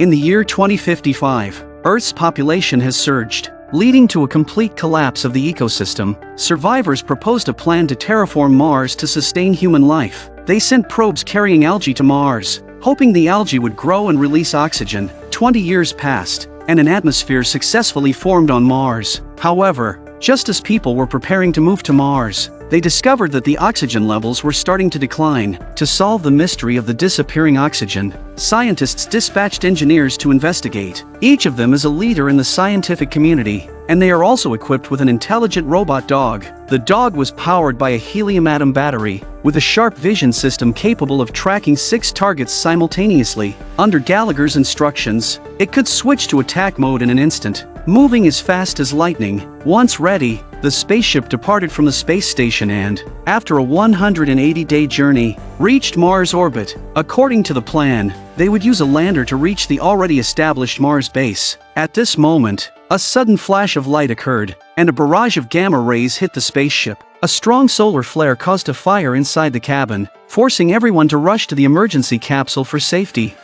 In the year 2055, Earth's population has surged, leading to a complete collapse of the ecosystem. Survivors proposed a plan to terraform Mars to sustain human life. They sent probes carrying algae to Mars, hoping the algae would grow and release oxygen. 20 years passed, and an atmosphere successfully formed on Mars. However, just as people were preparing to move to Mars, they discovered that the oxygen levels were starting to decline. To solve the mystery of the disappearing oxygen, scientists dispatched engineers to investigate. Each of them is a leader in the scientific community, and they are also equipped with an intelligent robot dog. The dog was powered by a helium atom battery, with a sharp vision system capable of tracking 6 targets simultaneously. Under Gallagher's instructions, it could switch to attack mode in an instant, moving as fast as lightning. Once ready, the spaceship departed from the space station and, after a 180-day journey, reached Mars orbit. According to the plan, they would use a lander to reach the already established Mars base. At this moment, a sudden flash of light occurred, and a barrage of gamma rays hit the spaceship. A strong solar flare caused a fire inside the cabin, forcing everyone to rush to the emergency capsule for safety.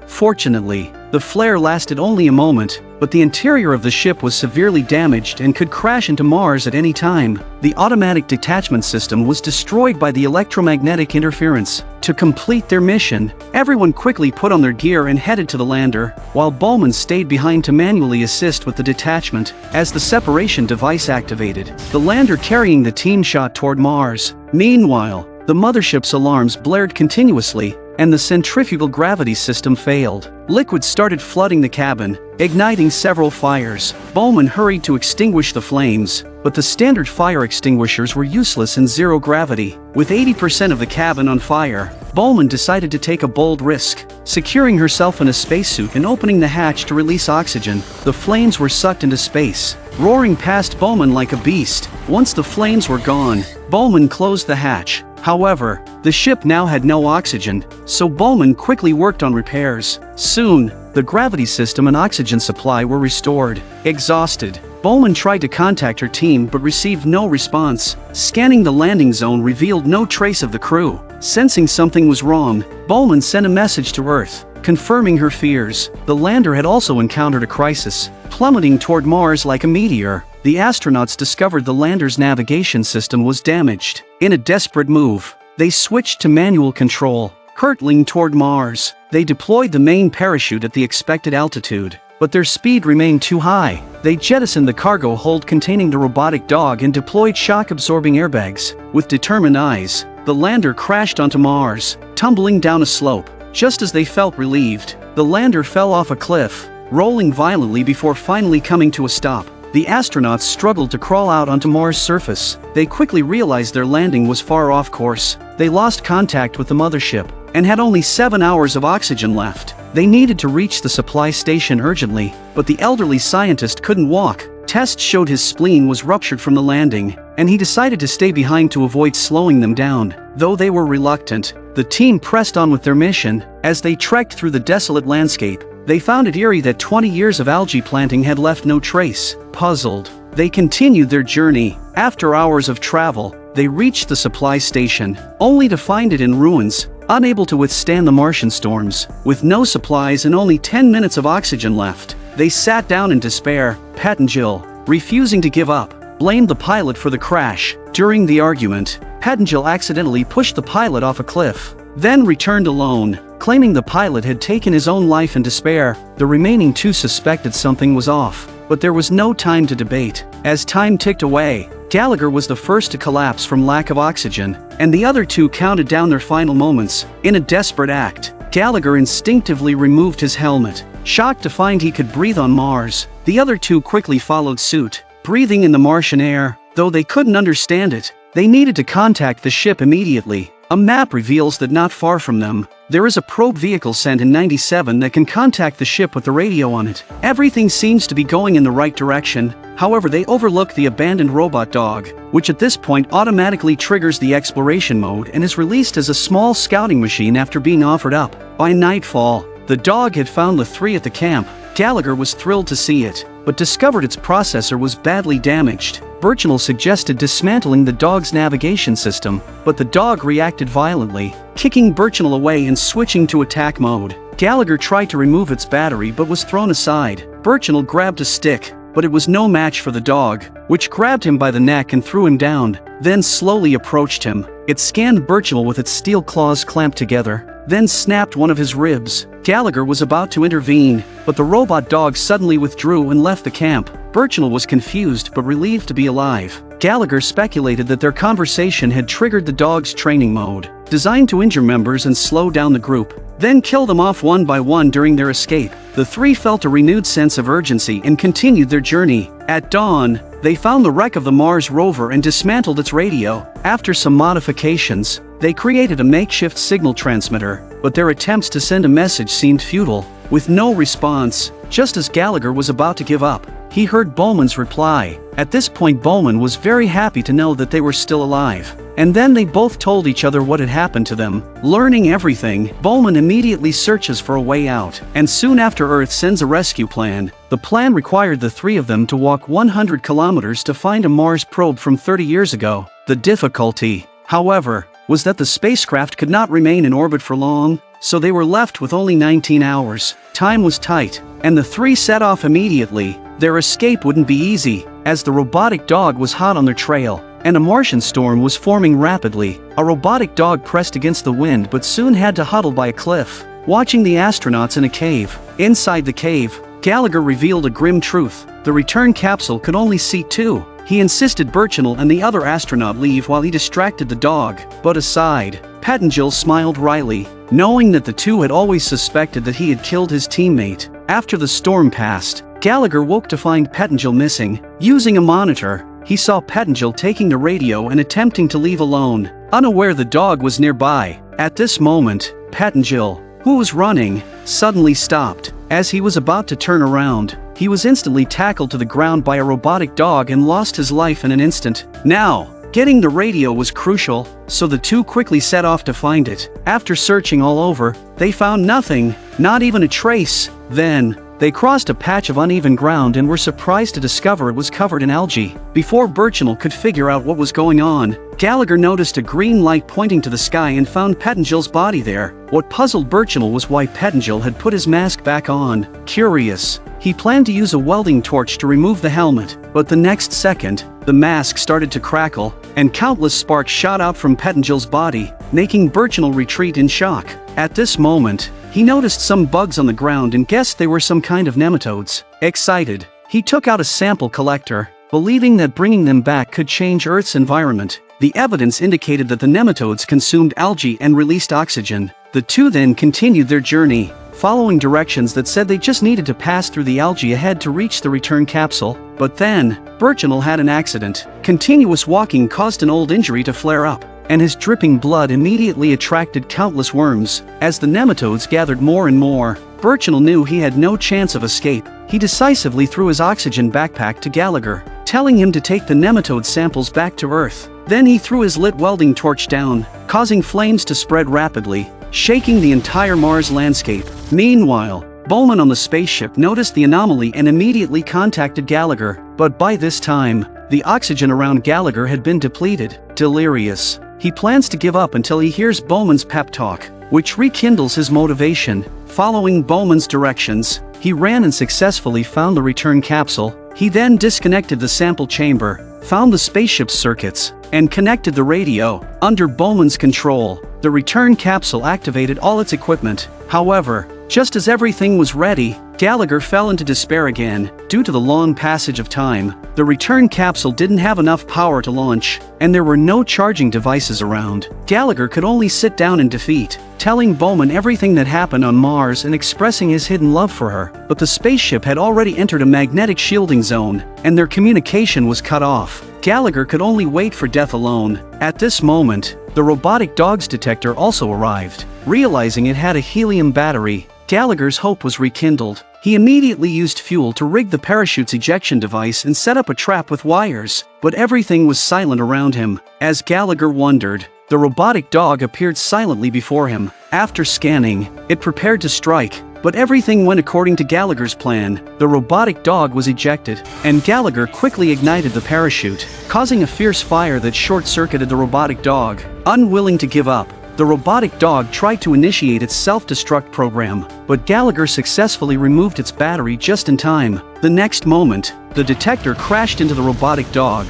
Fortunately, the flare lasted only a moment, but the interior of the ship was severely damaged and could crash into Mars at any time. The automatic detachment system was destroyed by the electromagnetic interference. To complete their mission, everyone quickly put on their gear and headed to the lander, while Bowman stayed behind to manually assist with the detachment. As the separation device activated, the lander carrying the team shot toward Mars. Meanwhile, the mothership's alarms blared continuously, and the centrifugal gravity system failed. Liquid started flooding the cabin, igniting several fires. Bowman hurried to extinguish the flames, but the standard fire extinguishers were useless in zero gravity. With 80% of the cabin on fire, Bowman decided to take a bold risk, securing herself in a spacesuit and opening the hatch to release oxygen. The flames were sucked into space, roaring past Bowman like a beast. Once the flames were gone, Bowman closed the hatch. However, the ship now had no oxygen, so Bowman quickly worked on repairs. Soon, the gravity system and oxygen supply were restored. Exhausted, Bowman tried to contact her team but received no response. Scanning the landing zone revealed no trace of the crew. Sensing something was wrong, Bowman sent a message to Earth, confirming her fears. The lander had also encountered a crisis, plummeting toward Mars like a meteor. The astronauts discovered the lander's navigation system was damaged. In a desperate move, they switched to manual control, hurtling toward Mars. They deployed the main parachute at the expected altitude, but their speed remained too high. They jettisoned the cargo hold containing the robotic dog and deployed shock-absorbing airbags. With determined eyes, the lander crashed onto Mars, tumbling down a slope. Just as they felt relieved, the lander fell off a cliff, rolling violently before finally coming to a stop. The astronauts struggled to crawl out onto Mars' surface. They quickly realized their landing was far off course. They lost contact with the mothership, and had only 7 hours of oxygen left. They needed to reach the supply station urgently, but the elderly scientist couldn't walk. Tests showed his spleen was ruptured from the landing, and he decided to stay behind to avoid slowing them down. Though they were reluctant, the team pressed on with their mission. As they trekked through the desolate landscape, they found it eerie that 20 years of algae planting had left no trace. Puzzled, they continued their journey. After hours of travel, they reached the supply station, only to find it in ruins, unable to withstand the Martian storms. With no supplies and only 10 minutes of oxygen left, they sat down in despair. Pettengill, refusing to give up, blamed the pilot for the crash. During the argument, Pettengill accidentally pushed the pilot off a cliff, then returned alone, claiming the pilot had taken his own life in despair. The remaining 2 suspected something was off, but there was no time to debate. As time ticked away, Gallagher was the first to collapse from lack of oxygen, and the other 2 counted down their final moments. In a desperate act, Gallagher instinctively removed his helmet, shocked to find he could breathe on Mars. The other 2 quickly followed suit, breathing in the Martian air. Though they couldn't understand it, they needed to contact the ship immediately. A map reveals that not far from them, there is a probe vehicle sent in '97 that can contact the ship with the radio on it. Everything seems to be going in the right direction. However, they overlook the abandoned robot dog, which at this point automatically triggers the exploration mode and is released as a small scouting machine after being offered up. By nightfall, the dog had found the 3 at the camp. Gallagher was thrilled to see it, but discovered its processor was badly damaged. Birchnell suggested dismantling the dog's navigation system, but the dog reacted violently, kicking Birchnell away and switching to attack mode. Gallagher tried to remove its battery but was thrown aside. Birchnell grabbed a stick, but it was no match for the dog, which grabbed him by the neck and threw him down, then slowly approached him. It scanned Birchnell with its steel claws clamped together, then snapped one of his ribs. Gallagher was about to intervene, but the robot dog suddenly withdrew and left the camp. Birchnell was confused but relieved to be alive. Gallagher speculated that their conversation had triggered the dog's training mode, designed to injure members and slow down the group, then kill them off one by one during their escape. The three felt a renewed sense of urgency and continued their journey. At dawn, they found the wreck of the Mars rover and dismantled its radio. After some modifications, they created a makeshift signal transmitter, but their attempts to send a message seemed futile. With no response, just as Gallagher was about to give up, he heard Bowman's reply. At this point, Bowman was very happy to know that they were still alive. And then they both told each other what had happened to them. Learning everything, Bowman immediately searches for a way out, and soon after Earth sends a rescue plan. The plan required the three of them to walk 100 kilometers to find a Mars probe from 30 years ago. The difficulty, however, was that the spacecraft could not remain in orbit for long, so they were left with only 19 hours. Time was tight, and the three set off immediately. Their escape wouldn't be easy, as the robotic dog was hot on their trail, and a Martian storm was forming rapidly. A robotic dog pressed against the wind but soon had to huddle by a cliff, watching the astronauts in a cave. Inside the cave, Gallagher revealed a grim truth. The return capsule could only seat two. He insisted Birchnell and the other astronaut leave while he distracted the dog. But aside, Pettengill smiled wryly, knowing that the two had always suspected that he had killed his teammate. After the storm passed, Gallagher woke to find Pettengill missing. Using a monitor, he saw Pettengill taking the radio and attempting to leave alone, unaware the dog was nearby. At this moment, Pettengill, who was running, suddenly stopped. As he was about to turn around, he was instantly tackled to the ground by a robotic dog and lost his life in an instant. Now, getting the radio was crucial, so the two quickly set off to find it. After searching all over, they found nothing, not even a trace. Then, they crossed a patch of uneven ground and were surprised to discover it was covered in algae. Before Birchnell could figure out what was going on, Gallagher noticed a green light pointing to the sky and found Pettengill's body there. What puzzled Birchnell was why Pettengill had put his mask back on. Curious, he planned to use a welding torch to remove the helmet, but the next second, the mask started to crackle, and countless sparks shot out from Pettengill's body, making Birchnell retreat in shock. At this moment, he noticed some bugs on the ground and guessed they were some kind of nematodes. Excited, he took out a sample collector, believing that bringing them back could change Earth's environment. The evidence indicated that the nematodes consumed algae and released oxygen. The two then continued their journey, following directions that said they just needed to pass through the algae ahead to reach the return capsule. But then, Birchnell had an accident. Continuous walking caused an old injury to flare up, and his dripping blood immediately attracted countless worms. As the nematodes gathered more and more, Birchnell knew he had no chance of escape. He decisively threw his oxygen backpack to Gallagher, telling him to take the nematode samples back to Earth. Then he threw his lit welding torch down, causing flames to spread rapidly, shaking the entire Mars landscape. Meanwhile, Bowman on the spaceship noticed the anomaly and immediately contacted Gallagher, but by this time, the oxygen around Gallagher had been depleted. Delirious, he plans to give up until he hears Bowman's pep talk, which rekindles his motivation. Following Bowman's directions, he ran and successfully found the return capsule. He then disconnected the sample chamber, found the spaceship's circuits, and connected the radio. Under Bowman's control, the return capsule activated all its equipment. However, just as everything was ready, Gallagher fell into despair again. Due to the long passage of time, the return capsule didn't have enough power to launch, and there were no charging devices around. Gallagher could only sit down in defeat, telling Bowman everything that happened on Mars and expressing his hidden love for her. But the spaceship had already entered a magnetic shielding zone, and their communication was cut off. Gallagher could only wait for death alone. At this moment, the robotic dog's detector also arrived. Realizing it had a helium battery, Gallagher's hope was rekindled. He immediately used fuel to rig the parachute's ejection device and set up a trap with wires, but everything was silent around him. As Gallagher wondered, the robotic dog appeared silently before him. After scanning, it prepared to strike. But everything went according to Gallagher's plan. The robotic dog was ejected, and Gallagher quickly ignited the parachute, causing a fierce fire that short-circuited the robotic dog. Unwilling to give up, the robotic dog tried to initiate its self-destruct program, but Gallagher successfully removed its battery just in time. The next moment, the detector crashed into the robotic dog.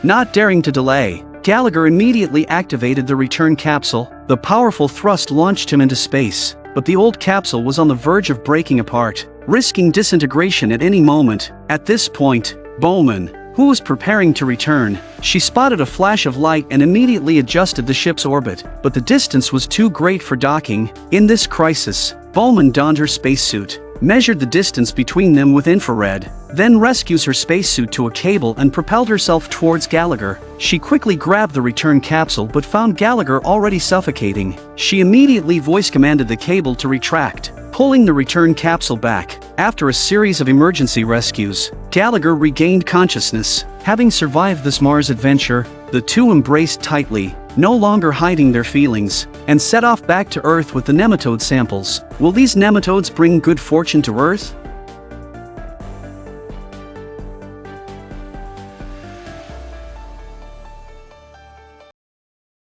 Not daring to delay, Gallagher immediately activated the return capsule. The powerful thrust launched him into space, but the old capsule was on the verge of breaking apart, risking disintegration at any moment. At this point, Bowman, who was preparing to return, she spotted a flash of light and immediately adjusted the ship's orbit, but the distance was too great for docking. In this crisis, Bowman donned her spacesuit, measured the distance between them with infrared, then rescues her spacesuit to a cable and propelled herself towards Gallagher. She quickly grabbed the return capsule but found Gallagher already suffocating. She immediately voice-commanded the cable to retract, pulling the return capsule back. After a series of emergency rescues, Gallagher regained consciousness. Having survived this Mars adventure, the two embraced tightly, no longer hiding their feelings, and set off back to Earth with the nematode samples. Will these nematodes bring good fortune to Earth?